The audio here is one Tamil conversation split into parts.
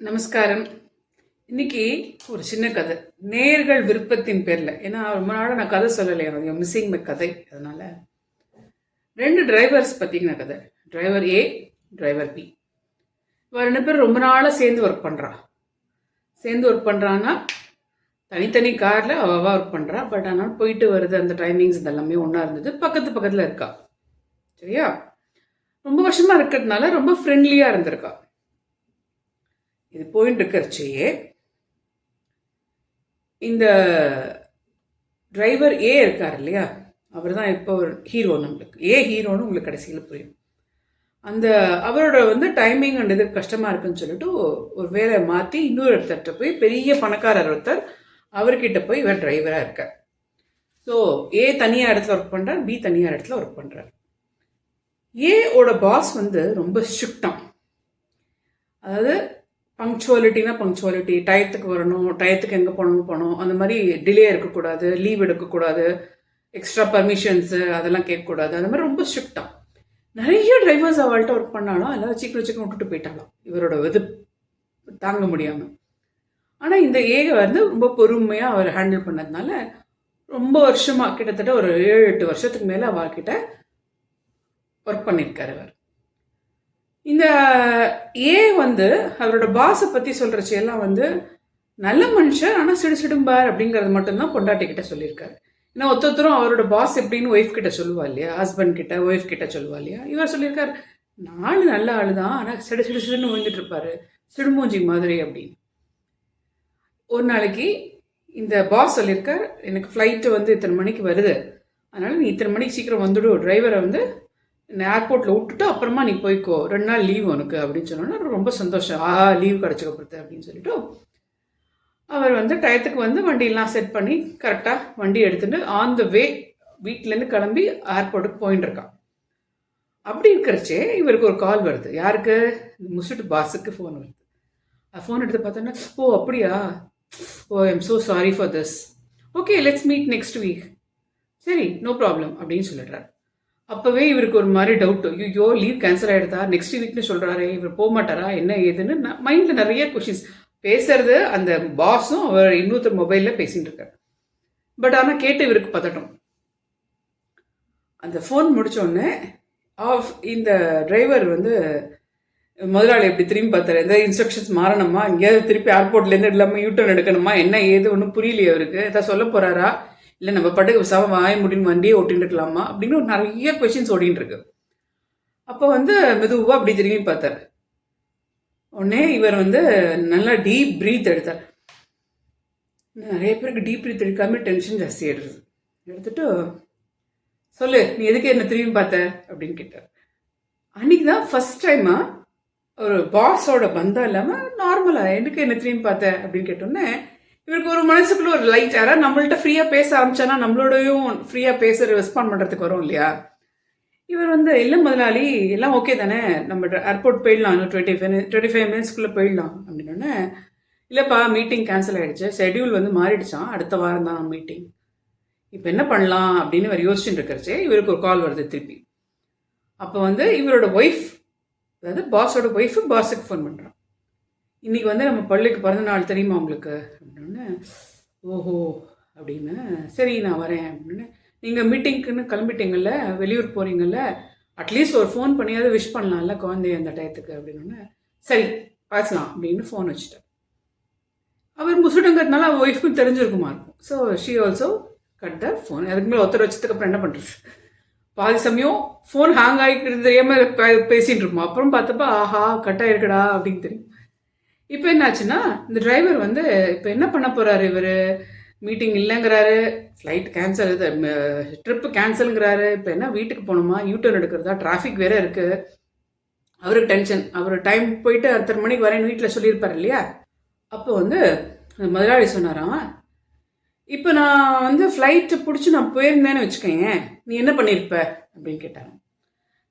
நமஸ்காரம். இன்னைக்கு ஒரு சின்ன கதை, நேர்கள் விருப்பத்தின் பேரில். ஏன்னா ரொம்ப நாளாக நான் கதை சொல்லலையா, மிஸ்ஸிங் மை கதை. அதனால 2 டிரைவர்ஸ் பற்றின கதை. டிரைவர் ஏ, டிரைவர் பி. இவ 2 பேர் ரொம்ப நாளாக சேர்ந்து ஒர்க் பண்ணுறான்னா தனித்தனி காரில் அவள் ஒர்க் பண்ணுறா. பட் ஆனால் போயிட்டு வருது, அந்த டைமிங்ஸ் இதெல்லாமே ஒன்றா இருந்தது. பக்கத்தில் இருக்கா. சரியா? ரொம்ப வருஷமாக இருக்கிறதுனால ரொம்ப ஃப்ரெண்ட்லியாக இருந்திருக்கா. இது போயிட்டு இருக்கிறச்சையே இந்த டிரைவர் ஏ இருக்கார் இல்லையா, அவர் தான் இப்போ ஒரு ஹீரோ. நம்மளுக்கு ஹீரோன்னு உங்களுக்கு கடைசியில் புரியும். அந்த அவரோட டைமிங் இது கஷ்டமாக இருக்குன்னு சொல்லிட்டு ஒரு வேலை மாற்றி இன்னொரு இடத்துல போய் பெரிய பணக்காரர் ஒருத்தர், அவர்கிட்ட போய் இவர் டிரைவராக இருக்கார். ஸோ ஏ தனியாக இடத்துல ஒர்க் பண்ணுறார், பி தனியாக இடத்துல ஒர்க் பண்ணுறார். ஏவோட பாஸ் ரொம்ப ஸ்ட்ரிக்டான். அதாவது பங்க்சுவாலிட்டினா பங்க்சுவாலிட்டி, டயத்துக்கு வரணும், டயத்துக்கு எங்கே போகணும், அந்த மாதிரி டிலே இருக்கக்கூடாது, லீவ் எடுக்கக்கூடாது, எக்ஸ்ட்ரா பர்மிஷன்ஸு அதெல்லாம் கேட்கக்கூடாது. அந்த மாதிரி ரொம்ப ஸ்ட்ரிக்டாக. நிறைய டிரைவர்ஸ் அவள்கிட்ட ஒர்க் பண்ணாலும் எல்லாம் சீக்கிரம் விட்டுட்டு போயிட்டாலும் இவரோட இது தாங்க முடியாமல். ஆனால் இந்த ஏக ரொம்ப பொறுமையாக அவர் ஹேண்டில் பண்ணதுனால ரொம்ப வருஷமாக, கிட்டத்தட்ட ஒரு 7-8 வருஷத்துக்கு மேலே அவர்கிட்ட ஒர்க் பண்ணியிருக்காரு அவர். இந்த ஏ அவரோட பாஸை பற்றி சொல்கிறச்சு எல்லாம் நல்ல மனுஷன், ஆனால் சிடுசிடும்பார் அப்படிங்கிறது மட்டும்தான் பொண்டாட்டிக்கிட்ட சொல்லியிருக்காரு. ஏன்னா ஒருத்தரும் அவரோட பாஸ் எப்படின்னு ஒய்ஃப் கிட்ட சொல்லுவா இல்லையா, ஹஸ்பண்ட் கிட்ட ஒய்ஃப் கிட்ட சொல்லுவா இல்லையா. இவர் சொல்லியிருக்காரு, நாலு நல்ல ஆள் தான், ஆனால் சிடுன்னு விழுந்துட்டு இருப்பாரு, சிடுமூஞ்சி மாதிரி அப்படின்னு. ஒரு நாளைக்கு இந்த பாஸ் சொல்லியிருக்கார், எனக்கு ஃப்ளைட்டு இத்தனை மணிக்கு வருது, அதனால் நீ இத்தனை மணிக்கு சீக்கிரம் வந்துடும், டிரைவரை ஏர்போர்ட்டில் விட்டுட்டு அப்புறமா நீ போய்க்கோ, 2 நாள் லீவ் உனக்கு அப்படின்னு சொன்னோன்னா ரொம்ப சந்தோஷம். லீவ் கிடச்சிக்கப்படுது அப்படின்னு சொல்லிட்டு அவர் டயத்துக்கு வண்டியெல்லாம் செட் பண்ணி கரெக்டாக வண்டி எடுத்துகிட்டு ஆன் த வே வீட்டிலேருந்து கிளம்பி ஏர்போர்ட்டுக்கு போயின்னு இருக்கான். அப்படி இருக்கிறச்சே இவருக்கு ஒரு கால் வருது. யாருக்கு? முசுட்டு பாஸுக்கு ஃபோன் வருது. ஃபோன் எடுத்து பார்த்தோன்னா, ஓ அப்படியா, oh I am so sorry for this, okay let's meet next week, சரி நோ ப்ராப்ளம் அப்படின்னு சொல்லிடுறாரு. அப்போவே இவருக்கு ஒரு மாதிரி டவுட், ஐயோ லீவ் கேன்சல் ஆகிடுதா, நெக்ஸ்ட் வீக்னு சொல்கிறாரு, இவர் போக மாட்டாரா என்ன ஏதுன்னு மைண்டில் நிறைய கொஷின்ஸ். பேசுறது அந்த பாஸும் அவர் இன்னொருத்தர் மொபைலில் பேசிகிட்டு இருக்காரு. பட் ஆனால் கேட்டு இவருக்கு பதட்டம். அந்த ஃபோன் முடித்தோடனே இந்த டிரைவர் முதலாளி எப்படி திரும்பி பார்த்தாரு, எதாவது இன்ஸ்ட்ரக்ஷன்ஸ் மாறணுமா, எங்கேயாவது திருப்பி ஏர்போர்ட்லேருந்து இல்லாமல் யூட்டர்ன் எடுக்கணுமா, என்ன ஏது ஒன்றும் புரியலையே அவருக்கு, எதாவது சொல்ல போகிறாரா, இல்லை நம்ம பாட்டுக்கு சவ வாய முடியும் வண்டியே ஓட்டின்னு இருக்கலாமா அப்படின்னு நிறைய கொஷின்ஸ் ஓடின்னு இருக்கு. அப்போ மெதுவாக அப்படி திரும்பி பார்த்தார். உடனே இவர் நல்லா டீப் ப்ரீத் எடுத்தார். நிறைய பேருக்கு டீப் ப்ரீத் எடுக்காம டென்ஷன் ஜாஸ்தி ஆயிடுறது. எடுத்துட்டு, சொல்லு நீ எதுக்கு என்ன திரும்பி பார்த்த அப்படின்னு கேட்டார். அன்னைக்கு தான் ஃபர்ஸ்ட் டைமாக ஒரு பாஸோட பந்தம் இல்லாமல் நார்மலாக எதுக்கு என்ன திரும்பி பார்த்த அப்படின்னு கேட்டோன்னே இவருக்கு ஒரு மனசுக்குள்ள ஒரு லைட், யாராவது நம்மள்ட்ட ஃப்ரீயாக பேச ஆரம்பிச்சானா நம்மளோடையும் ஃப்ரீயாக பேச ரெஸ்பாண்ட் பண்ணுறதுக்கு வரும் இல்லையா. இவர் இல்லை முதலாளி எல்லாம் ஓகே தானே, நம்ம ஏர்போர்ட் போயிடலாம், இன்னும் 25 மினிட்ஸ்க்குள்ளே போயிடலாம் அப்படின்னோடனே, இல்லைப்பா மீட்டிங் கேன்சல் ஆகிடுச்சு, ஷெட்யூல் மாறிடுச்சான், அடுத்த வாரம் தான் மீட்டிங், இப்போ என்ன பண்ணலாம் அப்படின்னு இவர் யோசிச்சுட்டு இருக்கிறச்சே இவருக்கு ஒரு கால் வருது திருப்பி. அப்போ இவரோட ஒய்ஃப், அதாவது பாஸோட ஒய்ஃபு பாஸுக்கு ஃபோன் பண்ணுறான். இன்றைக்கி நம்ம பள்ளிக்கு பிறந்த நாள் தெரியுமா உங்களுக்கு அப்படின்னு. ஓஹோ அப்படின்னு, சரி நான் வரேன் அப்படின்னு. நீங்கள் மீட்டிங்க்குன்னு கிளம்பிட்டீங்கல்ல, வெளியூர் போகிறீங்கல்ல, அட்லீஸ்ட் ஒரு ஃபோன் பண்ணியாவது விஷ் பண்ணலாம்ல குழந்தைய அந்த டயத்துக்கு அப்படின்னு. சரி பேசலாம் அப்படின்னு ஃபோன் வச்சுட்டேன். அவர் முசுடுங்கிறதுனால அவர் ஒய்ஃபுக்கும் தெரிஞ்சிருக்குமா இருக்கும். So she also cut the phone. அதுக்கு மேலே ஒருத்தர் வச்சதுக்கு அப்புறம் என்ன பண்ணுறது, பாதி சமயம் ஃபோன் ஹேங் ஆகிக்கிறது தெரியாமல் பேசிகிட்டு இருப்போம். அப்புறம் பார்த்தப்ப ஆஹா கட் ஆகிருக்கடா அப்படின்னு தெரியும். இப்போ என்னாச்சுன்னா இந்த டிரைவர் இப்போ என்ன பண்ண போகிறாரு, இவர் மீட்டிங் இல்லைங்கிறாரு, ஃப்ளைட் கேன்சல், ட்ரிப்பு கேன்சலுங்கிறாரு, இப்போ என்ன வீட்டுக்கு போகணுமா, யூட்டர்ன் எடுக்கிறதா, டிராஃபிக் வேறு இருக்குது, அவருக்கு டென்ஷன். அவர் டைம் போயிட்டு 10 மணிக்கு வரேன்னு வீட்டில் சொல்லியிருப்பார் இல்லையா. அப்போ முதலாளி சொன்னாராம், இப்போ நான் ஃப்ளைட்டு பிடிச்சி நான் போயிருந்தேன்னு வச்சுக்கோங்க, நீ என்ன பண்ணியிருப்ப அப்படின்னு கேட்டாங்க.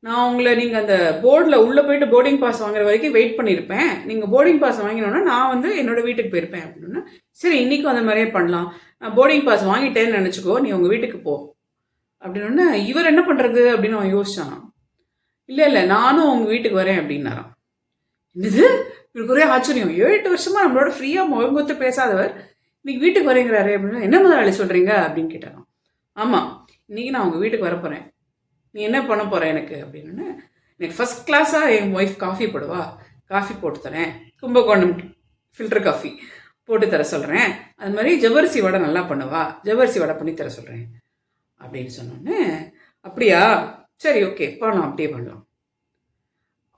நான் நீங்கள் அந்த போர்டில் உள்ளே போயிட்டு போர்டிங் பாஸ் வாங்குற வரைக்கும் வெயிட் பண்ணியிருப்பேன், நீங்கள் போர்டிங் பாஸ் வாங்கினோன்னா நான் என்னோடய வீட்டுக்கு போயிருப்பேன் அப்படின்னா. சரி இன்றைக்கும் அந்த மாதிரியே பண்ணலாம், நான் போர்டிங் பாஸ் வாங்கிட்டேன்னு நினச்சிக்கோ, நீ உங்கள் வீட்டுக்கு போ அப்படின்னு. இவர் என்ன பண்ணுறது அப்படின்னு அவன் யோசிச்சான். இல்லை நானும் உங்கள் வீட்டுக்கு வரேன் அப்படின்னாராம். என்னது இவருக்கு ஒரே ஆச்சரியம், 7-8 வருஷமா நம்மளோட ஃப்ரீயாக முகங்கொத்து பேசாதவர் இன்னைக்கு வீட்டுக்கு வரேங்கிறாரு அப்படின்னா, என்ன முதலாளி சொல்கிறீங்க அப்படின்னு கேட்டாராம். ஆமாம், இன்னைக்கு நான் உங்கள் வீட்டுக்கு வரப்போகிறேன், நீ என்ன பண்ண போகிற எனக்கு அப்படின்னு. எனக்கு ஃபஸ்ட் கிளாஸாக என் ஒய்ஃப் காஃபி போடுவா, காஃபி போட்டு தரேன், கும்பகோணம் ஃபில்டர் காஃபி போட்டு தர சொல்கிறேன், அது மாதிரி ஜவ்வரிசி வடை நல்லா பண்ணுவா, ஜவ்வரிசி வடை பண்ணி தர சொல்கிறேன் அப்படின்னு சொன்னோன்னே, அப்படியா சரி ஓகே பண்ணலாம், அப்படியே பண்ணலாம்.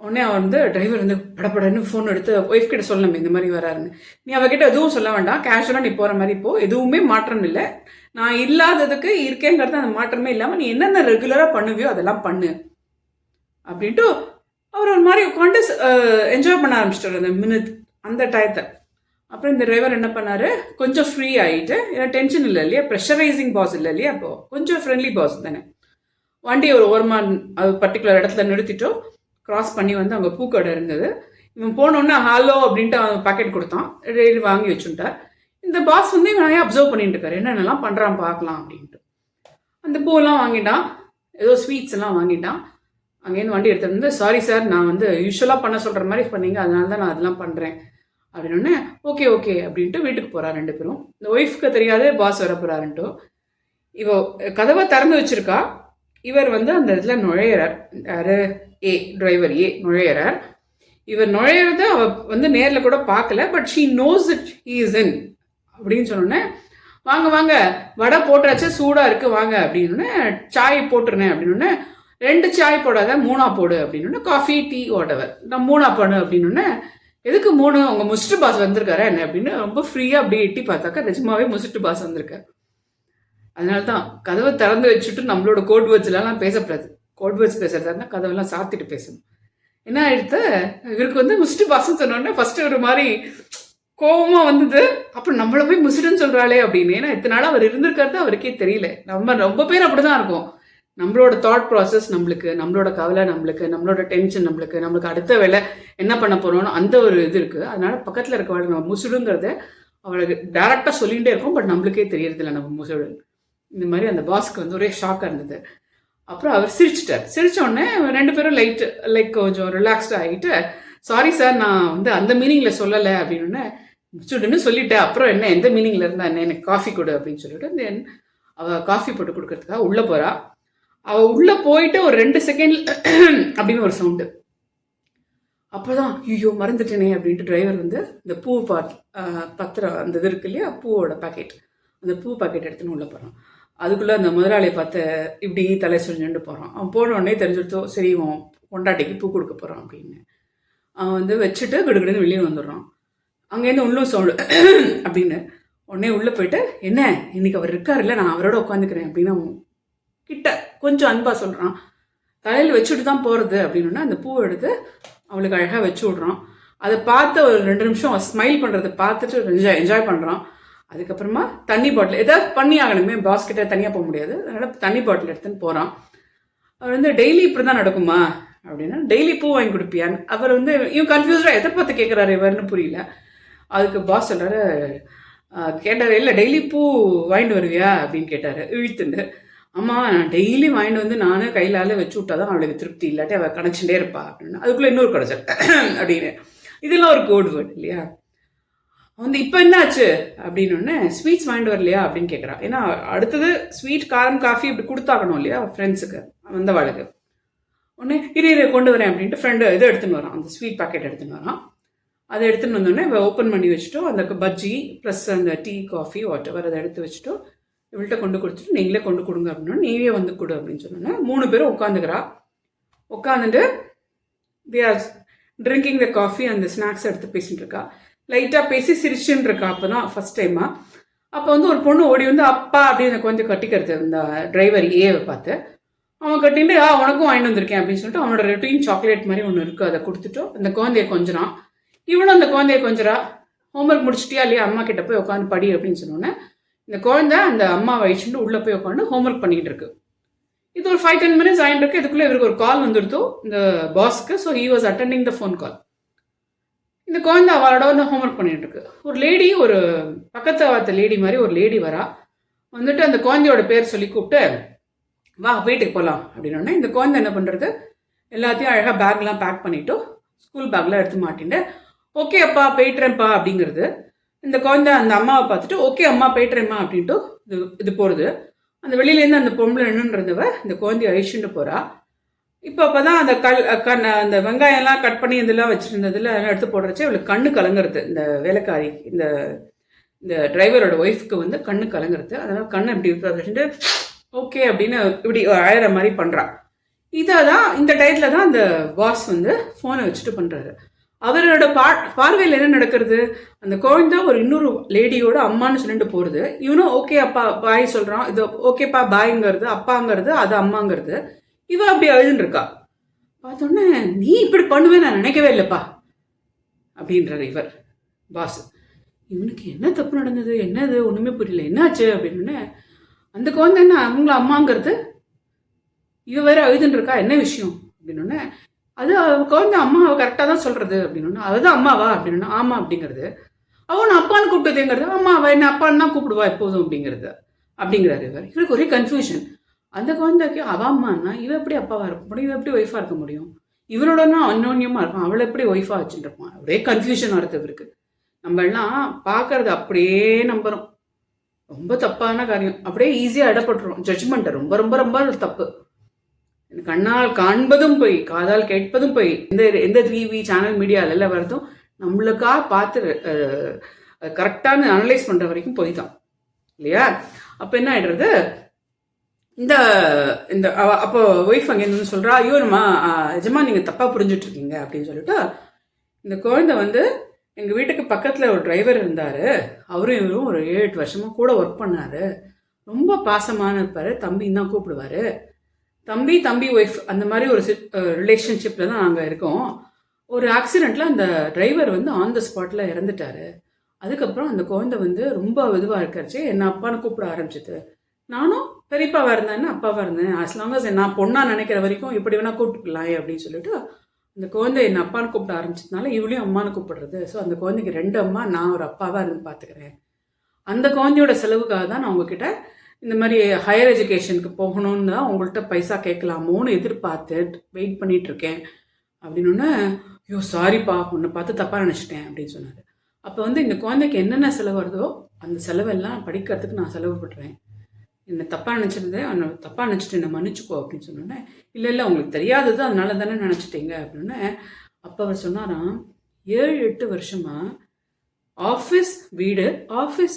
உடனே அவன் வந்து டிரைவர் வந்து படப்படன்னு ஃபோன் எடுத்து ஒய்ஃப் கிட்ட சொல்லணும் இந்த மாதிரி வராருன்னு. நீ அவகிட்ட எதுவும் சொல்ல வேண்டாம், கேஷுவலாக நீ போகிற மாதிரி போ, எதுவுமே மாற்றம் இல்லை, நான் இல்லாததுக்கு இருக்கேங்கிறது அந்த மாற்றமே இல்லாமல் நீ என்னென்ன ரெகுலராக பண்ணுவியோ அதெல்லாம் பண்ணு அப்படின்ட்டு அவர் ஒரு மாதிரி உட்காந்து என்ஜாய் பண்ண ஆரம்பிச்சிட்டார் அந்த மினிட் அந்த டயத்தை. அப்புறம் இந்த டிரைவர் என்ன பண்ணார், கொஞ்சம் ஃப்ரீ ஆகிட்டு, ஏன்னா டென்ஷன் இல்லை இல்லையா, ப்ரெஷரைசிங் பாஸ் இல்லை இல்லையா, அப்போது கொஞ்சம் ஃப்ரெண்ட்லி பாஸ் தானே. வண்டி ஒரு ஓரமாக அது பர்டிகுலர் இடத்துல நிறுத்திட்டோம், க்ராஸ் பண்ணி வந்து அங்கே பூக்கடை இருந்தது. இவன் போனோன்னே ஹாலோ அப்படின்ட்டு அவன் பாக்கெட் கொடுத்தான், வாங்கி வச்சுட்டார். இந்த பாஸ் வந்து இவன் நிறையா அப்சர்வ் பண்ணிட்டு இருக்காரு, என்னென்னலாம் பண்ணுறான் பார்க்கலாம் அப்படின்ட்டு. அந்த பூவெல்லாம் வாங்கிட்டான், ஏதோ ஸ்வீட்ஸ் எல்லாம் வாங்கிட்டான். அங்கேருந்து வண்டி எடுத்துகிட்டு வந்து, சாரி சார் நான் வந்து யூஸ்வலாக பண்ண சொல்கிற மாதிரி பண்ணீங்க, அதனால தான் நான் அதெல்லாம் பண்ணுறேன் அப்படின்னு. ஓகே ஓகே அப்படின்ட்டு வீட்டுக்கு போகிறா ரெண்டு பேரும். இந்த ஒய்ஃப்க்கு தெரியாத பாஸ் வர போகிறாருன்ட்டு இவ கதவை திறந்து வச்சிருக்கா. இவர் வந்து அந்த இடத்துல நுழையிறார், யாரு டிரைவர் நுழையிறார். இவர் நுழையிறத அவ வந்து நேரில் கூட பார்க்கல, but she knows it he is in அப்படின்னு சொன்னோன்னே, வாங்க வாங்க வடை போட்டாச்சு சூடாக இருக்குது வாங்க அப்படின்னு, சாய் போட்டுருனேன் அப்படின்னு. 2 சாய் போடாத 3 போடு அப்படின்னு, காஃபி டீ வாட்டவர் நான் 3 போடு அப்படின்னு. எதுக்கு 3, உங்கள் முஸ்ட் பாஸ் வந்திருக்காரா என்ன அப்படின்னு ரொம்ப ஃப்ரீயாக அப்படியே எட்டி பார்த்தாக்கா நிஜமாவே முஸ்ட் பாஸ் வந்திருக்காரு. அதனால தான் கதவை திறந்து வச்சுட்டு நம்மளோட கோட் வேர்ட்ஸ்லாம் பேசக்கூடாது, கோட் வேர்ட்ஸ் பேசுறதா இருந்தால் கதவெல்லாம் சாத்திட்டு பேசணும். என்ன ஆயிடுத்து, இவருக்கு வந்து முஸ்ட் பாஸ்ன்னு சொன்னோடனே ஃபர்ஸ்ட் ஒரு மாதிரி கோபமாக வந்தது. அப்புறம் நம்மளை போய் முஸ்டுன்னு சொல்கிறாளே அப்படின்னு. ஏன்னா இத்தனை நாள் அவர் இருந்திருக்கிறது அவருக்கே தெரியல. நம்ம ரொம்ப பேர் அப்படி தான் இருக்கும், நம்மளோட தாட் ப்ராசஸ் நம்மளுக்கு, நம்மளோட கவலை நம்மளுக்கு, நம்மளோட டென்ஷன் நம்மளுக்கு அடுத்த வேலை என்ன பண்ண போகிறோன்னு அந்த ஒரு இது இருக்குது. அதனால பக்கத்தில் இருக்க நம்ம முசுடுங்கிறத அவளுக்கு டேரெக்டாக சொல்லிகிட்டே இருக்கோம், பட் நம்மளுக்கே தெரியறதில்ல நம்ம முசுடு. இந்த மாதிரி அந்த பாஸ்க்கு வந்து ஒரே ஷாக்காக இருந்தது. அப்புறம் அவர் சிரிச்சிட்டார். சிரித்தோடனே 2 பேரும் லைக் கொஞ்சம் ரிலாக்ஸ்டாக ஆகிட்டு, சாரி சார் நான் வந்து அந்த மீனிங்கில் சொல்லலை அப்படின்னு முசுடுன்னு சொல்லிட்டேன். அப்புறம் என்ன எந்த மீனிங்கில் இருந்தா என்ன, எனக்கு காஃபி கொடு அப்படின்னு சொல்லிட்டு தென் அவள் காஃபி போட்டு கொடுக்கறதுக்காக உள்ளே போகிறா. அவள் உள்ளே போயிட்டு ஒரு 2 செகண்ட் அப்படின்னு ஒரு சவுண்டு. அப்போதான் ஐயோ மறந்துட்டேனே அப்படின்ட்டு டிரைவர் வந்து இந்த பூ பத்திரம் அந்த இது இருக்கு இல்லையா, பூவோட பாக்கெட், அந்த பூ பாக்கெட் எடுத்துன்னு உள்ளே போகிறான். அதுக்குள்ளே அந்த முதலாளியை பார்த்து இப்படி தலை சொல்லிட்டு போகிறான். அவன் போன உடனே தெரிஞ்சுட்டோ சரி அவன் கொண்டாட்டிக்கு பூ கொடுக்க போகிறான் அப்படின்னு. அவன் வந்து வச்சுட்டு கிடுகிடுன்னு வெளியே வந்துடுறான். அங்கேருந்து உள்ளும் சவுண்டு அப்படின்னு. உடனே உள்ளே போயிட்டு, என்ன இன்னைக்கு அவர் இருக்காருல்ல நான் அவரோட உட்காந்துக்கிறேன் அப்படின்னு அவன் கிட்ட கொஞ்சம் அன்பாக சொல்கிறான். தலையில் வச்சுட்டு தான் போகிறது அப்படின்னா அந்த பூவை எடுத்து அவளுக்கு அழகாக வச்சு விட்றான். அதை பார்த்து ஒரு 2 நிமிஷம் ஸ்மைல் பண்ணுறதை பார்த்துட்டு என்ஜாய் பண்ணுறான். அதுக்கப்புறமா தண்ணி பாட்டில் ஏதாவது பண்ணி ஆகணுமே, பாஸ்கிட்ட தனியாக போக முடியாது, அதனால் தண்ணி பாட்டில் எடுத்துன்னு போகிறான். அவர் வந்து டெய்லி இப்படி தான் நடக்குமா அப்படின்னா, டெய்லி பூ வாங்கி கொடுப்பியான்னு. அவர் வந்து இவன் கன்ஃபியூஸ்டாக எதை பார்த்து கேட்குறாரு இவர்னு புரியல. அதுக்கு பாஸ் சொல்கிறாரு, கேட்டார் இல்லை டெய்லி பூ வாங்கிட்டு வருவியா அப்படின்னு கேட்டார் இழுத்துண்டு. ஆமாம் நான் டெய்லி வாங்கிட்டு வந்து நானே கையிலால வச்சு விட்டா தான் அவளுக்கு திருப்தி, இல்லாட்டி அவள் கணச்சிட்டே இருப்பா அப்படின்னு. அதுக்குள்ளே இன்னொரு கடைச்சல் அப்படின்னு. இதெல்லாம் ஒரு கோட் வேர்டு இல்லையா. வந்து இப்போ என்ன ஆச்சு அப்படின்னு, ஸ்வீட்ஸ் வாங்கிட்டு வரலையா அப்படின்னு கேட்குறான். ஏன்னா அடுத்தது ஸ்வீட் காரம் காஃபி இப்படி கொடுத்தாகணும் இல்லையா ஃப்ரெண்ட்ஸுக்கு வந்தவாளுக்கு. உடனே இரு கொண்டு வரேன் அப்படின்ட்டு ஃப்ரெண்டு இதை எடுத்துன்னு வரான், அந்த ஸ்வீட் பேக்கெட் எடுத்துன்னு வரான். அதை எடுத்துன்னு வந்தோடனே ஓப்பன் பண்ணி வச்சுட்டோம், அந்த பஜ்ஜி ப்ளஸ் அந்த டீ காஃபி வாட்டவர் அதை எடுத்து வச்சுட்டோ இவள்கிட்ட கொண்டு கொடுத்துட்டு நீங்களே கொண்டு கொடுங்க அப்படின்னா, நீவே வந்து கொடு அப்படின்னு சொன்னோன்னே 3 பேரும் உட்காந்துக்கிறா. உட்காந்துட்டு they are drinking the coffee அந்த ஸ்நாக்ஸ் எடுத்து பேசிகிட்டு இருக்கா. லைட்டாக பேசி சிரிச்சுன்னு இருக்கா. அப்போ தான் ஃபஸ்ட் டைமாக. அப்போ வந்து ஒரு பொண்ணு ஓடி வந்து அப்பா அப்படின்னு கொஞ்சம் கட்டிக்கிறது இந்த டிரைவர் ஏவை பார்த்து. அவன் கட்டிட்டு உனக்கும் வாங்கிட்டு வந்திருக்கேன் அப்படின்னு சொல்லிட்டு அவனோட ரொட்டீன் சாக்லேட் மாதிரி ஒன்று இருக்குது, அதை கொடுத்துட்டோ அந்த குழந்தைய கொஞ்சறான். இவனும் அந்த குழந்தைய கொஞ்சரா. ஹோம்ஒர்க் முடிச்சிட்டியா இல்லையா, அம்மா கிட்ட போய் உட்காந்து படி அப்படின்னு சொன்னோன்னே இந்த குழந்தை அந்த அம்மா வயிச்சுட்டு உள்ளே போய் உட்காந்து ஹோம்ஒர்க் பண்ணிக்கிட்டு இருக்கு. இது ஒரு 5-10 மினிட்ஸ் ஆகிட்டு இருக்கு. இதுக்குள்ளே இவருக்கு ஒரு கால் வந்துடுத்தோ இந்த பாஸ்க்கு. So he was attending the phone call. இந்த குழந்தை அவளோட வந்து ஹோம்ஒர்க் பண்ணிட்டு இருக்கு. ஒரு லேடி, ஒரு பக்கத்து வார்த்தை லேடி மாதிரி ஒரு லேடி வரா. வந்துட்டு அந்த குழந்தையோட பேர் சொல்லி கூப்பிட்டு வா வீட்டுக்கு போகலாம் அப்படின்னோடனே இந்த குழந்தை என்ன பண்ணுறது, எல்லாத்தையும் அழகாக பேக்லாம் பேக் பண்ணிவிட்டு ஸ்கூல் பேக்லாம் எடுத்து மாட்டிட்டு ஓகே அப்பா போயிட்டுறேன்ப்பா அப்படிங்கிறது. இந்த குழந்தை அந்த அம்மாவை பார்த்துட்டு ஓகே அம்மா போயிட்டுறேம்மா அப்படின்ட்டு இது போகிறது. அந்த வெளியிலேருந்து அந்த பொம்பளை நின்றுன்றதவ இந்த குழந்தைய அழிச்சுட்டு போகிறா. அப்பதான் அந்த அந்த வெங்காயம்லாம் கட் பண்ணி இதெல்லாம் வச்சுருந்ததில் அதெல்லாம் எடுத்து போடுறச்சு இவளுக்கு கண்ணு கலங்குறது. இந்த வேலைக்காரி இந்த இந்த டிரைவரோட ஒய்ஃப்க்கு வந்து கண்ணு கலங்குறது. அதனால் கண்ணை இப்படி வச்சுட்டு ஓகே அப்படின்னு இப்படி அழகிற மாதிரி பண்ணுறான். இதை தான் இந்த டயத்தில் தான் அந்த பாஸ் வந்து ஃபோனை வச்சுட்டு பண்ணுறாரு. அவரோட பார்வையில் என்ன நடக்கிறது, அந்த குழந்தை ஒரு இன்னொரு லேடியோட அம்மான்னு சொல்லிட்டு போகிறது. இவனும் ஓகே அப்பா பாய் சொல்கிறான், இது ஓகேப்பா பாய்ங்கிறது அப்பாங்கிறது அது அம்மாங்கிறது. இவ அப்படி அழுதுன்னு இருக்கா. பார்த்தோன்னே நீ இப்படி பண்ணுவேன் நான் நினைக்கவே இல்லைப்பா அப்படின்றார் இவர் பாஸ். இவனுக்கு என்ன தப்பு நடந்தது, என்னது ஒன்றுமே புரியல, என்னாச்சு அப்படின்னு. அந்த குழந்தை என்ன அவங்கள அம்மாங்கிறது, இவ வேற அழுதுன்னு இருக்கா, என்ன விஷயம் அப்படின்னு. அது குழந்தை அம்மா அவள் கரெக்டாக தான் சொல்கிறது அப்படின்னு. அதுதான் அம்மாவா அப்படின்னு. ஆமாம் அப்படிங்கிறது. அவன் அப்பான்னு கூப்பிட்டதேங்கிறது, ஆமாம் அவள் என்ன அப்பான்னு தான் கூப்பிடுவா எப்போதும் அப்படிங்கிறாரு இவர். இவருக்கு ஒரே கன்ஃபியூஷன். அந்த குழந்தைக்கு அவ அம்மானா இவ எப்படி அப்பாவாக இருக்க முடியும், இவ எப்படி ஒய்ஃபாக இருக்க முடியும், இவரோடனா அந்யோன்யமாக இருக்கும், அவளை எப்படி ஒய்ஃபாக வச்சுட்டு இருப்பான். ஒரே கன்ஃபியூஷன் வருது இவருக்கு. நம்ம எல்லாம் பார்க்கறது அப்படியே நம்புகிறோம். ரொம்ப தப்பான காரியம், அப்படியே ஈஸியாக இடப்பட்டுரும். ஜட்ஜ்மெண்ட்டை ரொம்ப ரொம்ப ரொம்ப தப்பு. கண்ணால் காண்பதும் போய் காதால் கேட்பதும் போய் எந்த டிவி சேனல் மீடியால எல்லாம் வரதும் நம்மளுக்கா பார்த்து கரெக்டான அனலைஸ் பண்ணுற வரைக்கும் போய் தான் இல்லையா. அப்போ என்ன ஆயிடுறது, இந்த இந்த அப்போ ஒய்ஃப் அங்கேருந்து சொல்கிறா, ஐயோ நம்ம நிஜமா நீங்கள் தப்பாக புரிஞ்சுட்ருக்கீங்க அப்படின்னு சொல்லிட்டு. இந்த குழந்தை வந்து எங்கள் வீட்டுக்கு பக்கத்தில் ஒரு டிரைவர் இருந்தார், அவரும் இவரும் ஒரு 7-8 வருஷமாக கூட ஒர்க் பண்ணார், ரொம்ப பாசமான இருப்பார், தம்பின்னு தான் கூப்பிடுவார். தம்பி ஒய்ஃப் அந்த மாதிரி ஒரு ரிலேஷன்ஷிப்பில் தான் நாங்கள் இருக்கோம். ஒரு ஆக்சிடெண்ட்டில் அந்த டிரைவர் வந்து ஆன் த ஸ்பாட்டில் இறந்துட்டார். அதுக்கப்புறம் அந்த குழந்தை வந்து ரொம்ப இதுவாக இருக்காச்சு, என்னை அப்பான்னு கூப்பிட ஆரம்பிச்சிது. நானும் பெரியப்பாவாக இருந்தேன்னு அப்பாவாக இருந்தேன், as long as நான் பொண்ணாக நினைக்கிற வரைக்கும் இப்படி வேணால் கூப்பிட்டுக்கலாம் அப்படின்னு சொல்லிட்டு அந்த குழந்தை என்னை அப்பான்னு கூப்பிட ஆரம்பிச்சதுனால இவளையும் அம்மானு கூப்பிடுறது. ஸோ அந்த குழந்தைக்கு 2 அம்மா, நான் ஒரு அப்பாவாக இருந்து பார்த்துக்கிறேன். அந்த குழந்தையோட செலவுக்காக தான் நான் உங்ககிட்ட இந்த மாதிரி ஹையர் எஜுகேஷனுக்கு போகணுன்னு தான் உங்கள்கிட்ட பைசா கேட்கலாமோன்னு எதிர்பார்த்து வெயிட் பண்ணிகிட்ருக்கேன் அப்படின்னு. ஐயோ சாரிப்பா, உன்னை பார்த்து தப்பாக நினச்சிட்டேன் அப்படின்னு சொன்னார். அப்போ வந்து இந்த குழந்தைக்கு என்னென்ன செலவு வருதோ அந்த செலவெல்லாம் படிக்கிறதுக்கு நான் செலவு பண்ணுறேன், என்னை தப்பாக நினச்சிருந்தேன், அவனை தப்பாக நினச்சிட்டு என்னை மன்னிச்சுக்கோ அப்படின்னு சொன்னோன்னே, இல்லை உங்களுக்கு தெரியாதது அதனால தானே நினச்சிட்டீங்க அப்படின்னு. அப்போ அவர் சொன்னாராம், 7-8 வருஷமாக ஆஃபீஸ்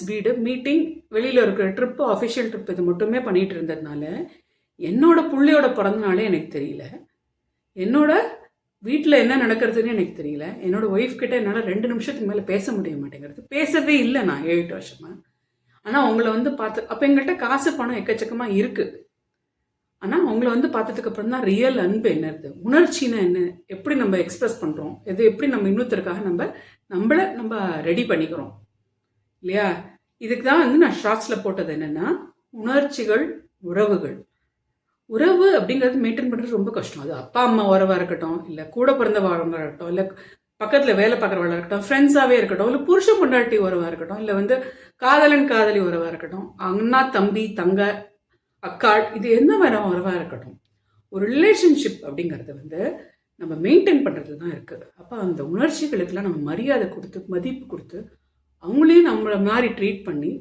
வீடு மீட்டிங், வெளியில் இருக்கிற ட்ரிப்பு, அஃபிஷியல் ட்ரிப் இது மட்டுமே பண்ணிகிட்டு இருந்ததுனால என்னோட பிள்ளையோட பிறந்தனாலே எனக்கு தெரியல, என்னோட வீட்டில் என்ன நடக்கிறதுன்னு எனக்கு தெரியல, என்னோட ஒய்ஃப் கிட்ட என்னால் 2 நிமிஷத்துக்கு மேலே பேச முடிய மாட்டேங்கிறது, பேசவே இல்லை நான் 7-8 வருஷமாக. ஆனால் உங்களை வந்து பார்த்து, அப்போ எங்கள்கிட்ட காசு பணம் எக்கச்சக்கமாக இருக்குது, ஆனால் உங்களை வந்து பார்த்ததுக்கப்புறம் தான் ரியல் அன்பு என்னது, உணர்ச்சின்னா என்ன, எப்படி நம்ம எக்ஸ்ப்ரெஸ் பண்ணுறோம், இது எப்படி நம்ம இன்னொருத்தருக்காக நம்ம ரெடி பண்ணிக்கிறோம் இல்லையா. இதுக்கு தான் வந்து நான் ஷார்ட்ஸில் போட்டது என்னென்னா, உணர்ச்சிகள் உறவு அப்படிங்கிறது மெயின்டைன் பண்ணுறது ரொம்ப கஷ்டம். அது அப்பா அம்மா உறவாக இருக்கட்டும், இல்லை கூட பிறந்தவங்க இருக்கட்டும், இல்லை பக்கத்தில் வேலை பார்க்குறவளாக இருக்கட்டும், ஃப்ரெண்ட்ஸாகவே இருக்கட்டும், இல்லை புருஷன் பொண்டாட்டி உறவாக இருக்கட்டும், இல்லை வந்து காதலன் காதலி உறவாக இருக்கட்டும், அண்ணா தம்பி தங்க அக்காள், இது என்ன வேற உறவாக இருக்கட்டும், ஒரு ரிலேஷன்ஷிப் அப்படிங்கிறது வந்து நம்ம மெயின்டைன் பண்ணுறது தான் இருக்குது. அப்போ அந்த உணர்ச்சிகளுக்கெல்லாம் நம்ம மரியாதை கொடுத்து மதிப்பு கொடுத்து அவங்களையும் நம்மளை மாதிரி ட்ரீட் பண்ணி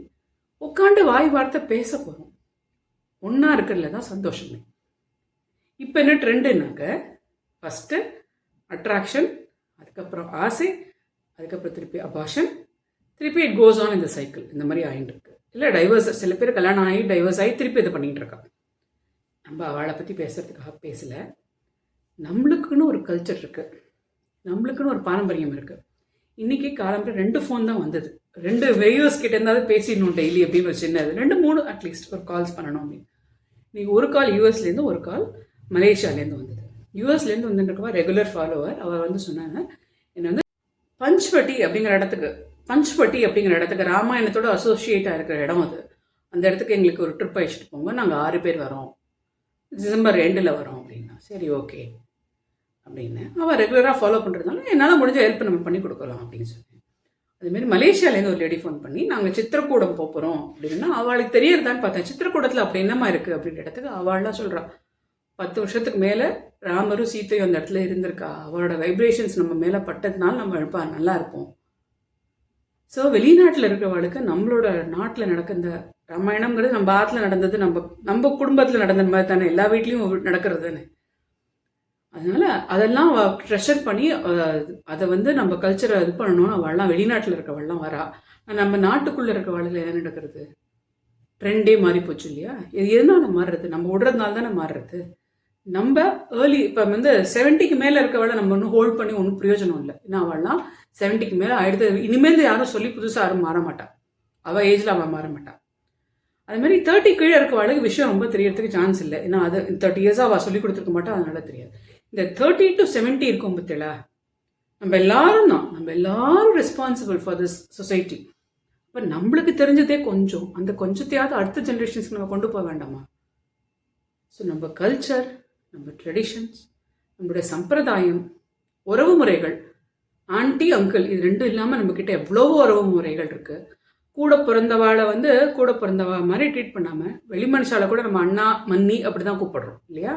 உட்காந்து வாய் வார்த்தை பேச போகிறோம். ஒன்றா இருக்கிறதுல தான் சந்தோஷமே. இப்போ என்ன ட்ரெண்டுனாக்க, ஃபஸ்ட்டு அட்ராக்ஷன், அதுக்கப்புறம் ஆசை, அதுக்கப்புறம் திருப்பி அபாஷன், திருப்பி இட் கோஸ் ஆன் இந்த சைக்கிள். இந்த மாதிரி ஆகிட்டு இருக்கு. இல்லை டைவர்ஸ், சில பேர் கல்யாணம் ஆகி டைவர்ஸ் ஆகி திருப்பி இதை பண்ணிகிட்டு இருக்காங்க. நம்ம அவளை பற்றி பேசுகிறதுக்காக பேசலை. நம்மளுக்குன்னு ஒரு கல்ச்சர் இருக்குது, நம்மளுக்குன்னு ஒரு பாரம்பரியம் இருக்குது. இன்றைக்கி காலம்பரம் 2 ஃபோன் தான் வந்தது, 2 வெய்யூஸ் கிட்ட இருந்தாலும் பேசிடணும் டெய்லி அப்படின்னு ஒரு சின்னது, 2-3 அட்லீஸ்ட் ஒரு கால்ஸ் பண்ணணும் அப்படின்னு. இன்றைக்கி ஒரு கால் யூஎஸ்லேருந்து, ஒரு கால் மலேசியாலேருந்து வந்தது. யூஎஸ்லேருந்து வந்துருக்கவா ரெகுலர் ஃபாலோவர், அவர் வந்து சொன்னாங்க, என்னை வந்து பஞ்ச்வட்டி அப்படிங்கிற இடத்துக்கு ராமாயணத்தோட அசோசியேட்டாக இருக்கிற இடம் அது, அந்த இடத்துக்கு எங்களுக்கு ஒரு ட்ரிப் அழிச்சிட்டு போங்க, நாங்கள் 6 பேர் வரோம், டிசம்பர் 2 வரோம் அப்படின்னா. சரி ஓகே அப்படின்னு அவள் ரெகுலராக ஃபாலோ பண்ணுறதுனால என்னால் முடிஞ்ச ஹெல்ப் நம்ம பண்ணி கொடுக்கலாம் அப்படின்னு சொல்லி. அதுமாரி மலேசியாலேருந்து ஒரு லேடி ஃபோன் பண்ணி, நாங்கள் சித்திரக்கூடம் போகிறோம் அப்படின்னா, அவளுக்கு தெரியறதான்னு பார்த்தேன். சித்திரக்கூடத்தில் அப்படி என்னமா இருக்குது அப்படின்ற இடத்துக்கு அவள்லாம் சொல்கிறாள், 10 வருஷத்துக்கு மேலே ராமரும் சீத்தையும் அந்த இடத்துல இருந்திருக்கா. அவரோட வைப்ரேஷன்ஸ் நம்ம மேலே பட்டதுனால நம்ம நல்லா இருப்போம். ஸோ வெளிநாட்டில் இருக்கிறவளுக்கு நம்மளோட நாட்டில் நடக்க இந்த ராமாயணம்ங்கிறது நம்ம ஆற்றுல நடந்தது, நம்ம குடும்பத்தில் நடந்த மாதிரி தானே, எல்லா வீட்லேயும் நடக்கிறது தானே. அதனால அதெல்லாம் ட்ரெஷர் பண்ணி அதை வந்து நம்ம கல்ச்சரை இது பண்ணணும்னு அவள்லாம் வெளிநாட்டில் இருக்கவள்லாம் வரா. நம்ம நாட்டுக்குள்ளே இருக்கவளில் என்ன நடக்கிறது? ட்ரெண்டே மாறி போச்சு இல்லையா? இது எதனால மாறுறது? நம்ம விடுறதுனால தானே மாறுறது. நம்ம ஏர்லி இப்போ வந்து 70க்கு மேலே இருக்கவளை நம்ம ஒன்றும் ஹோல்ட் பண்ணி ஒன்றும் பிரயோஜனம் இல்லை. ஏன்னா அவள்லாம் 70க்கு மேலே ஆயிடுத்து. இனிமேல் யாரும் சொல்லி புதுசாக யாரும் மாற மாட்டாள். அவள் ஏஜில் அவள் மாற மாட்டாள். அது மாதிரி 30 கீழே இருக்கவளுக்கு விஷயம் ரொம்ப தெரியறதுக்கு சான்ஸ் இல்லை. ஏன்னா அது 30 இயர்ஸாக அவள் சொல்லி கொடுத்துருக்க மாட்டா, அதனால தெரியாது. இந்த 30 to 70 இருக்கும் பத்தியா, நம்ம எல்லாரும் ரெஸ்பான்சிபிள் ஃபார் திஸ் சொசைட்டி. இப்போ நம்மளுக்கு தெரிஞ்சதே கொஞ்சம், அந்த கொஞ்சத்தையாவது அடுத்த ஜென்ரேஷன்ஸ்க்கு நம்ம கொண்டு போக வேண்டாமா? ஸோ நம்ம கல்ச்சர், நம்ம ட்ரெடிஷன்ஸ், நம்மளுடைய சம்பிரதாயம், உறவு முறைகள், ஆண்டி அங்கிள் இது ரெண்டும் இல்லாமல் நம்மக்கிட்ட எவ்வளவோ உறவு முறைகள் இருக்குது. கூட பிறந்தவாளை வந்து கூட பிறந்தவா மாதிரி ட்ரீட் பண்ணாமல் வெளி மனுஷால கூட நம்ம அண்ணா மன்னி அப்படி தான் கூப்பிடுறோம் இல்லையா?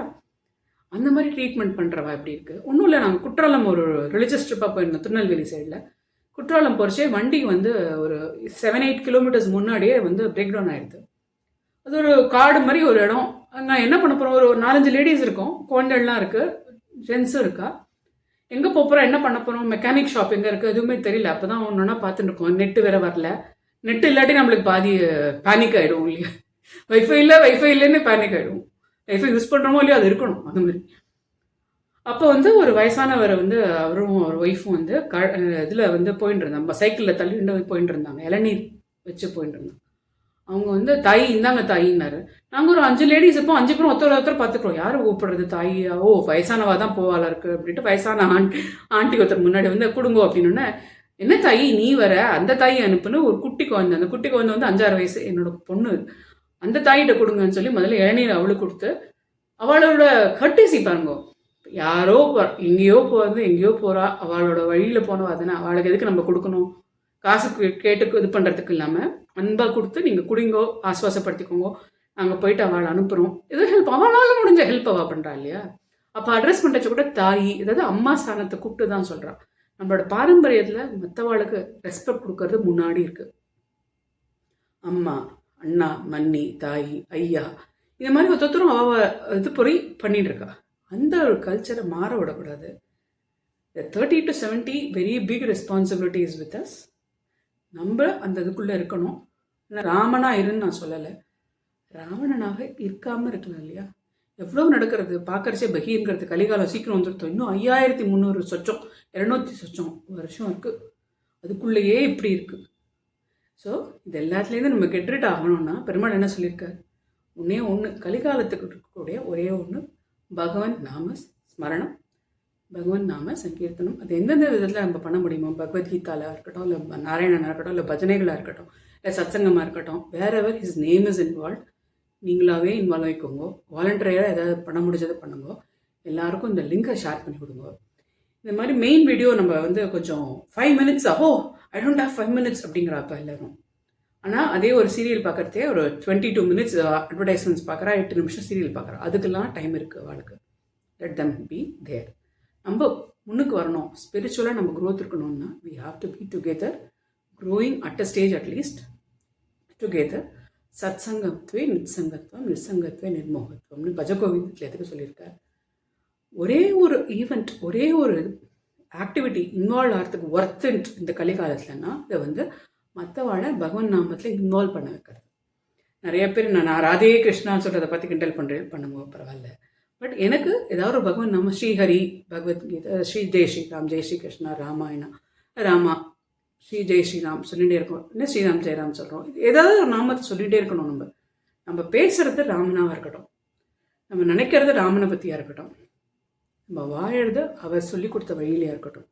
அந்த மாதிரி ட்ரீட்மெண்ட் பண்ணுறவா எப்படி இருக்குது? ஒன்றும் இல்லை, நாங்கள் குற்றாலம் ஒரு ரிலிஜியஸ் ட்ரிப்பாக போயிருந்தோம். திருநெல்வேலி சைடில் குற்றாலம் போகிறச்சே வண்டிக்கு வந்து ஒரு 7-8 கிலோமீட்டர்ஸ் முன்னாடியே வந்து பிரேக் டவுன் ஆகிடுது. அது ஒரு காடு மாதிரி ஒரு இடம். நான் என்ன பண்ண போகிறோம், ஒரு 4-5 லேடிஸ் இருக்கோம், குழந்தைகள்லாம் இருக்குது, ஜென்ஸும் இருக்கா. எங்கே போகிறோம், என்ன பண்ண போகிறோம், மெக்கானிக் ஷாப் எங்கே இருக்குது எதுவுமே தெரியல. அப்போ தான் ஒன்றுனா பார்த்துட்டு இருக்கோம். நெட்டு வேறு வரல. நெட்டு இல்லாட்டி நம்மளுக்கு பாதி பேனிக் ஆகிடும் இல்லையா? வைஃபை இல்லைன்னு பேனிக் ஆகிடும். வைஃபை யூஸ் பண்ணுறோமோ இல்லையோ அது இருக்கணும். அந்த மாதிரி அப்போ வந்து ஒரு வயசானவர் வந்து அவரும் ஒரு ஒய்ஃபும் வந்து இதில் வந்து போயிட்டு இருந்தாங்க. நம்ம சைக்கிளில் தள்ளிட்டு போயிட்டு இருந்தாங்க, இளநீர் வச்சு போயிட்டு இருந்தாங்க. அவங்க வந்து தாய் இந்தாங்க தாயின்னாரு. நாங்கள் ஒரு 5 லேடிஸ் இருப்போம், 5 பேரும் ஒருத்தர் பார்த்துக்குறோம். யார் கூப்பிடுறது தாயா? ஓ வயசானவா தான் போவாளா இருக்குது அப்படின்ட்டு வயசான ஆண்டி ஒருத்தர் முன்னாடி வந்து கொடுங்கோ அப்படின்னோடனே, என்ன தாயி நீ வர, அந்த தாயை அனுப்புன்னு ஒரு குட்டி குழந்தை, அந்த குட்டி குழந்தை வந்து 5-6 வயசு என்னோட பொண்ணு, அந்த தாயிட்ட கொடுங்கன்னு சொல்லி முதல்ல இளநீர் அவளுக்கு கொடுத்து, அவளோட கட்டிசி பாருங்க. யாரோ எங்கேயோ போகிறா, அவளோட வழியில் போனவா தானே, அவளுக்கு எதுக்கு நம்ம கொடுக்கணும்? காசு கேட்டு இது பண்ணுறதுக்கு இல்லாமல் அன்பாக கொடுத்து நீங்கள் குடிங்கோ, ஆஸ்வாசப்படுத்திக்கோங்க, நாங்கள் போயிட்டு அவளை அனுப்புகிறோம். இது ஹெல்ப், அவளால் முடிஞ்ச ஹெல்ப் அவள் பண்ணுறா இல்லையா? அப்போ அட்ரஸ் பண்ணுறச்ச கூட தாய், ஏதாவது அம்மா ஸ்தானத்தை கூப்பிட்டு தான் சொல்கிறான். நம்மளோட பாரம்பரியத்தில் மற்றவாளுக்கு ரெஸ்பெக்ட் கொடுக்கறது முன்னாடி இருக்குது. அம்மா, அண்ணா, மன்னி, தாய், ஐயா, இந்த மாதிரி ஒருத்தரும் அவள் இது பண்ணிட்டு இருக்கா. அந்த ஒரு கல்ச்சரை மாற விடக்கூடாது. 30 to 70 very big responsibility is with us. நம்ம அந்த இதுக்குள்ளே இருக்கணும். ராமனா இருன்னு நான் சொல்லலை, ராவணனாக இருக்காமல் இருக்கலாம் இல்லையா? எவ்வளோ நடக்கிறது பார்க்கறச்சே பகீங்கிறது. கலிகாலம் சீக்கிரம் வந்துருத்தோம். இன்னும் 5300 சொச்சம் 200 சொச்சம் வருஷம் இருக்குது, அதுக்குள்ளேயே இப்படி இருக்குது. ஸோ இது எல்லாத்துலேருந்து நம்ம கெட்ரிட் ஆகணும்னா பெருமாள் என்ன சொல்லியிருக்காரு? ஒன்று கலிகாலத்துக்கு இருக்கக்கூடிய ஒரே ஒன்று பகவன் நாம ஸ்மரணம், பகவன் நாம சங்கீர்த்தனம். அது எந்தெந்த விதத்தில் நம்ம பண்ண முடியுமோ, பகவத்கீதாவில் இருக்கட்டும், இல்லை நாராயணனாக இருக்கட்டும், இல்லை பஜனைகளாக இருக்கட்டும், இல்லை சத்சங்கமாக இருக்கட்டும், வேர் எவர் ஹிஸ் நேம் இஸ் இன்வால்வ், நீங்களாகவே இன்வால்வ் ஆகிக்கோங்க. வாலண்டரியாக ஏதாவது பண்ண முடிஞ்சதை பண்ணுங்க. எல்லாருக்கும் இந்த லிங்கை ஷேர் பண்ணி கொடுங்க. இந்த மாதிரி மெயின் வீடியோ நம்ம வந்து கொஞ்சம் 5 minutes I don't have 5 minutes அப்படிங்கிறப்ப எல்லாரும். ஆனால் அதே ஒரு சீரியல் பார்க்குறதே ஒரு 22 minutes அட்வர்டைஸ்மெண்ட்ஸ் பார்க்குறா, 8 நிமிஷம் சீரியல் பார்க்குறா. அதுக்கெல்லாம் டைம் இருக்குது அவளுக்கு. Let them be there. நம்ம முன்னுக்கு வரணும், ஸ்பிரிச்சுவலாக நம்ம க்ரோத் இருக்கணும்னா we have to be together, growing at a stage at least together. சத்சங்கத்வே நித்சங்கத்வம், நிசங்கத்வே நிர்மோகத்வம்னு பஜகோவிந்தத்தில் எதுக்கு சொல்லியிருக்கார்? ஒரே ஒரு ஈவெண்ட், ஒரே ஒரு ஆக்டிவிட்டி இன்வால்வ் ஆகிறதுக்கு ஒர்த் இந்த கலிகாலத்துலன்னா இதை வந்து மற்றவாழை பகவன் நாமத்தில் இன்வால்வ் பண்ண வைக்கிறது. நிறைய பேர் நான் ராதே கிருஷ்ணான்னு சொல்கிறத பற்றி கிண்டல் பண்ணுங்க, பரவாயில்ல. பட் எனக்கு ஏதாவது ஒரு பகவன் நாம, ஸ்ரீஹரி, பகவத்கீதை, ஸ்ரீ ஜெய் ஸ்ரீராம், ஜெய் ஸ்ரீ கிருஷ்ணா, ராமாயணா, ராமா, ஸ்ரீ ஜெய் ஸ்ரீராம் சொல்லிகிட்டே இருக்கோம். என்ன ஸ்ரீராம் ஜெயராம் சொல்கிறோம், ஏதாவது ஒரு நாமத்தை சொல்லிகிட்டே இருக்கணும். நம்ம பேசுகிறது ராமனாக இருக்கட்டும், நம்ம நினைக்கிறது ராமனை பற்றியாக இருக்கட்டும், நம்ம வாழறது அவர் சொல்லி கொடுத்த வழியிலையாக இருக்கட்டும்,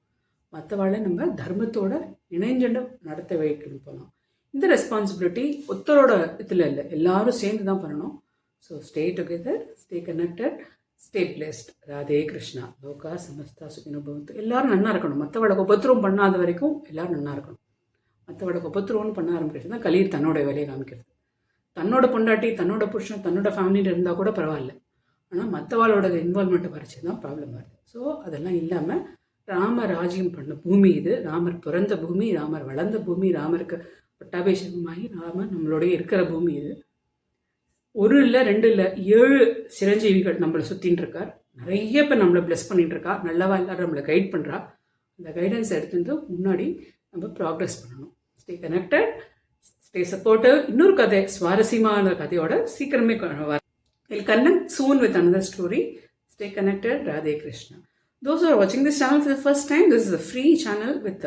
மற்றவாழை நம்ம தர்மத்தோட இணைஞ்சண்ட நடத்த வைக்கணும் போகலாம். இந்த ரெஸ்பான்சிபிலிட்டி ஒருத்தரோட இதில் இல்லை, எல்லாரும் சேர்ந்து தான் பண்ணணும். So stay together, stay connected, stay blessed. Radhe Krishna. லோகா சமஸ்தா சுகினோ பவந்து. எல்லாரும் நன்னா இருக்கணும். மற்றவளை உபத்திரவம் பண்ணாத வரைக்கும் எல்லாரும் நன்னா இருக்கணும். மற்றவளை உபத்திரவம்னு பண்ண ஆரம்பிக்கிறது தான் கலீர் தன்னோட வேலையை காமிக்கிறது. தன்னோட பொண்டாட்டி, தன்னோட புருஷன், தன்னோட ஃபேமிலியில் இருந்தால் கூட பரவாயில்ல, ஆனால் மற்றவாளோட இன்வால்மெண்ட்டை வரைச்சி தான் ப்ராப்ளம் வருது. ஸோ அதெல்லாம் இல்லாமல் ராம ராஜ்யம் பண்ண பூமி இது, ராமர் பிறந்த பூமி, ராமர் வளர்ந்த பூமி, ராமருக்கு பட்டாபிஷேகமாகி ராமர் நம்மளோடைய இருக்கிற பூமி இது. ஒரு இல்லை, ரெண்டு இல்லை, 7 சிரஞ்சீவிகள் நம்மளை சுற்றின்னு இருக்கார். நிறைய பேர் நம்மளை ப்ளஸ் பண்ணிகிட்டு இருக்கா. நல்லவா எல்லாரும் நம்மளை கைட் பண்ணுறா. அந்த கைடன்ஸ் எடுத்துட்டு முன்னாடி நம்ம ப்ராக்ரெஸ் பண்ணணும். Stay connected, stay supportive. இன்னொரு கதை, சுவாரஸ்யமான கதையோட சீக்கிரமே I'll connect soon with another story. Stay connected. Radhe Krishna. Those who are watching this channel for the first time, this is a free channel with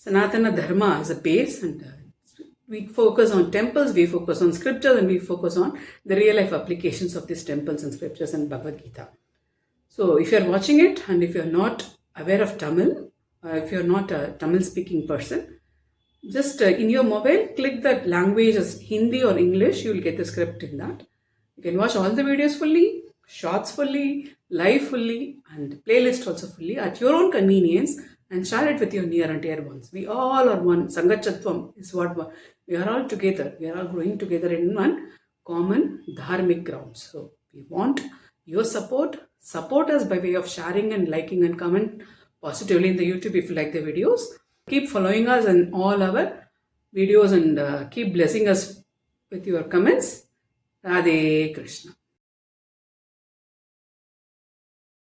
Sanatana Dharma as a base, and we focus on temples, we focus on scriptures, and we focus on the real life applications of these temples and scriptures and Bhagavad Gita. So if you are watching it and if you are not aware of Tamil, if you are not a Tamil speaking person, just in your mobile click that language as Hindi or English. You will get the script in that. You can watch all the videos fully, shorts fully, live fully, and playlist also fully at your own convenience, and share it with your near and dear ones. We all are one. Sangachatvam is what we are all together. We are all growing together in one common dharmic ground. So we want your support. Support us by way of sharing and liking and comment positively in the YouTube if you like the videos. Keep following us in all our videos and keep blessing us with your comments. Radhe Krishna.